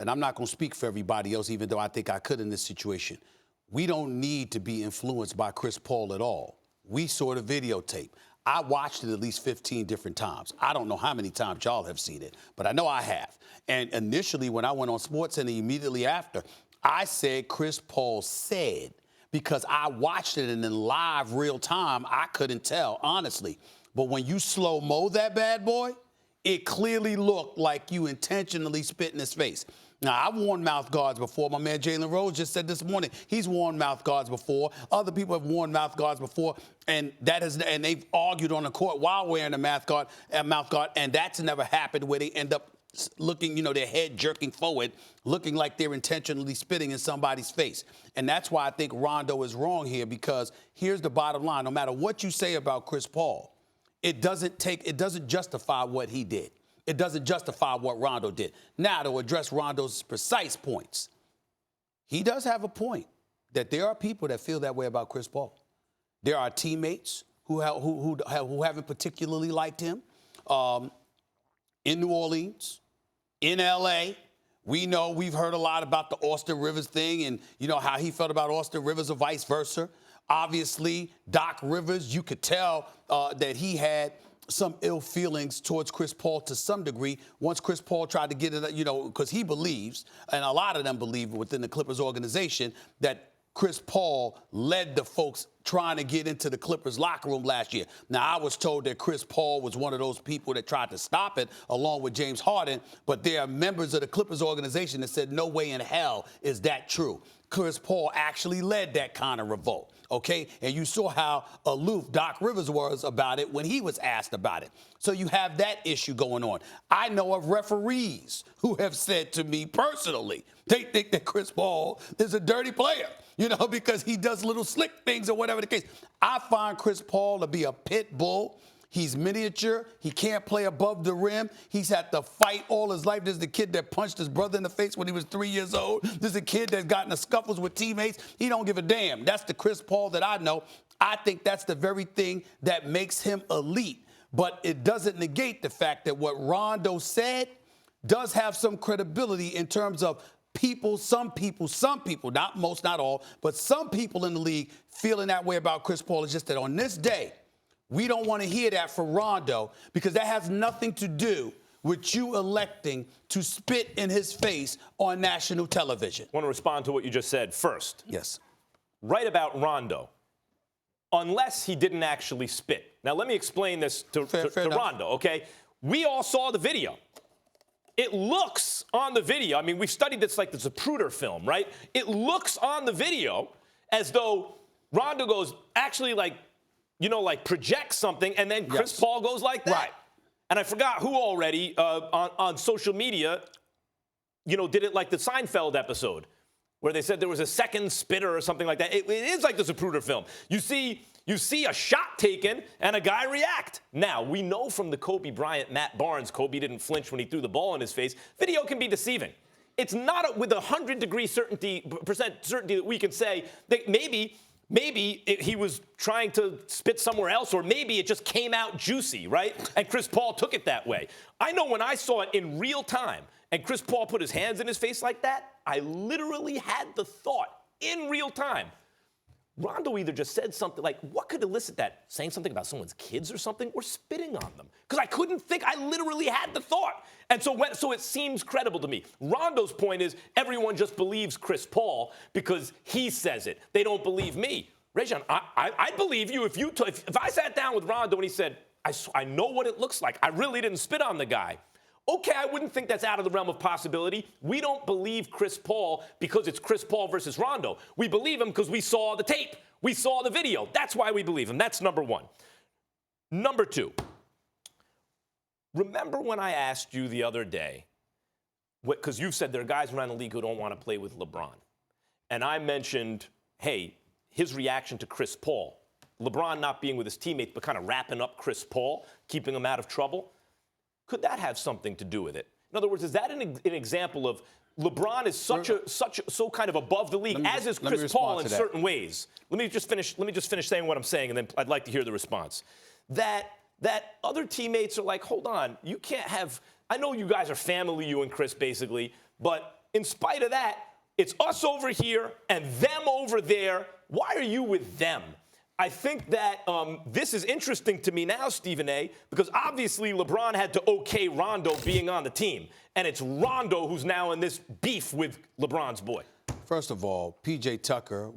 and I'm not going to speak for everybody else, even though I think I could in this situation, we don't need to be influenced by Chris Paul at all. We saw the videotape. I watched it at least 15 different times. I don't know how many times y'all have seen it, but I know I have. And initially, when I went on SportsCenter immediately after, I said Chris Paul said, because I watched it and in live real time, I couldn't tell, honestly. But when you slow-mo that bad boy, it clearly looked like you intentionally spit in his face. Now, I've worn mouth guards before. My man Jalen Rose just said this morning he's worn mouth guards before. Other people have worn mouth guards before, and they've argued on the court while wearing a mouth guard, and that's never happened where they end up looking, their head jerking forward, looking like they're intentionally spitting in somebody's face. And that's why I think Rondo is wrong here, because here's the bottom line. No matter what you say about Chris Paul, it doesn't justify what he did. It doesn't justify what Rondo did. Now, to address Rondo's precise points, he does have a point that there are people that feel that way about Chris Paul. There are teammates who haven't particularly liked him in New Orleans, in L.A. We've heard a lot about the Austin Rivers thing and, how he felt about Austin Rivers or vice versa. Obviously, Doc Rivers, you could tell that he had some ill feelings towards Chris Paul to some degree once Chris Paul tried to get it, because he believes, and a lot of them believe within the Clippers organization, that Chris Paul led the folks trying to get into the Clippers locker room last year. Now, I was told that Chris Paul was one of those people that tried to stop it along with James Harden, but there are members of the Clippers organization that said no way in hell is that true. Chris Paul actually led that kind of revolt, okay? And you saw how aloof Doc Rivers was about it when he was asked about it. So you have that issue going on. I know of referees who have said to me personally, they think that Chris Paul is a dirty player, because he does little slick things or whatever the case. I find Chris Paul to be a pit bull. He's miniature. He can't play above the rim. He's had to fight all his life. There's the kid that punched his brother in the face when he was 3 years old. There's a kid that's gotten in scuffles with teammates. He don't give a damn. That's the Chris Paul that I know. I think that's the very thing that makes him elite. But it doesn't negate the fact that what Rondo said does have some credibility in terms of some people, not most, not all, but some people in the league feeling that way about Chris Paul. It's just that on this day, we don't want to hear that from Rondo, because that has nothing to do with you electing to spit in his face on national television. I want to respond to what you just said first. Yes. Right about Rondo, unless he didn't actually spit. Now, let me explain this to Rondo, okay? We all saw the video. It looks on the video, I mean, we've studied this like the Zapruder film, right? It looks on the video as though Rondo goes actually like projects something, and then Chris Paul goes like that. Right. And I forgot who already on social media, did it like the Seinfeld episode, where they said there was a second spitter or something like that. It is like the Zapruder film. You see a shot taken and a guy react. Now, we know from the Kobe Bryant, Matt Barnes, Kobe didn't flinch when he threw the ball in his face. Video can be deceiving. It's not with 100% certainty that we can say that maybe he was trying to spit somewhere else, or maybe it just came out juicy, right? And Chris Paul took it that way. I know when I saw it in real time and Chris Paul put his hands in his face like that, I literally had the thought in real time. Rondo either just said something like, what could elicit that? Saying something about someone's kids or something, or spitting on them? Because I couldn't think. I literally had the thought. And so it seems credible to me. Rondo's point is everyone just believes Chris Paul because he says it. They don't believe me. Rajon, I'd believe you if I sat down with Rondo and he said, I know what it looks like. I really didn't spit on the guy. Okay, I wouldn't think that's out of the realm of possibility. We don't believe Chris Paul because it's Chris Paul versus Rondo. We believe him because we saw the tape. We saw the video. That's why we believe him. That's number one. Number two, remember when I asked you the other day, because you've said there are guys around the league who don't want to play with LeBron. And I mentioned, hey, his reaction to Chris Paul, LeBron not being with his teammates, but kind of wrapping up Chris Paul, keeping him out of trouble. Could that have something to do with it? In other words, is that an example of LeBron is so kind of above the league, as is Chris Paul in certain ways? Let me just finish saying what I'm saying, and then I'd like to hear the response. That other teammates are like, hold on, you can't have. I know you guys are family, you and Chris, basically, but in spite of that, it's us over here and them over there. Why are you with them? I think that this is interesting to me now, Stephen A., because obviously LeBron had to okay Rondo being on the team. And it's Rondo who's now in this beef with LeBron's boy. First of all, P.J. Tucker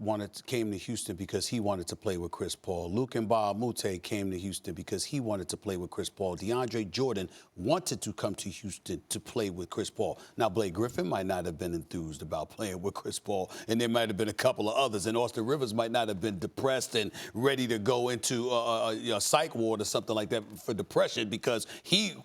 came to Houston because he wanted to play with Chris Paul. Luke Mbah came to Houston because he wanted to play with Chris Paul. DeAndre Jordan wanted to come to Houston to play with Chris Paul. Now, Blake Griffin might not have been enthused about playing with Chris Paul, and there might have been a couple of others. And Austin Rivers might not have been depressed and ready to go into a psych ward or something like that for depression because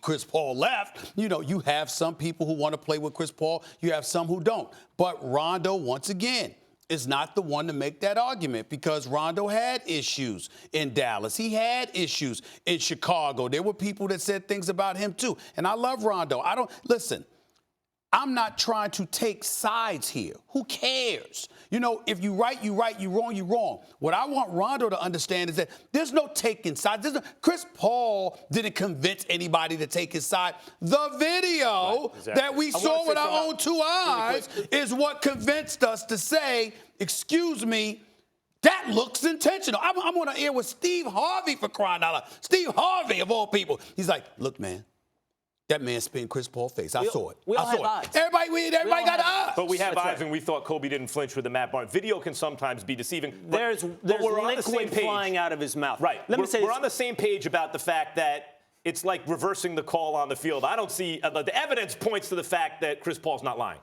Chris Paul left. You know, you have some people who want to play with Chris Paul. You have some who don't. But Rondo, once again, is not the one to make that argument because Rondo had issues in Dallas. He had issues in Chicago. There were people that said things about him, too. And I love Rondo. Listen, I'm not trying to take sides here. Who cares? You know, if you right, you right. You wrong, you wrong. What I want Rondo to understand is that there's no taking sides. Chris Paul didn't convince anybody to take his side. The video that we saw with our own two eyes is what convinced us to say, excuse me, that looks intentional. I'm on the air with Steve Harvey for crying out loud. Steve Harvey, of all people. He's like, look, man. That man spit in Chris Paul's face. I saw it. We all have eyes. Everybody got eyes. But we have eyes, and we thought Kobe didn't flinch with the Matt Barnes. Video can sometimes be deceiving. There's we're on the same liquid page. flying out of his mouth. Right. We're on the same page about the fact that it's like reversing the call on the field. I don't see the evidence points to the fact that Chris Paul's not lying.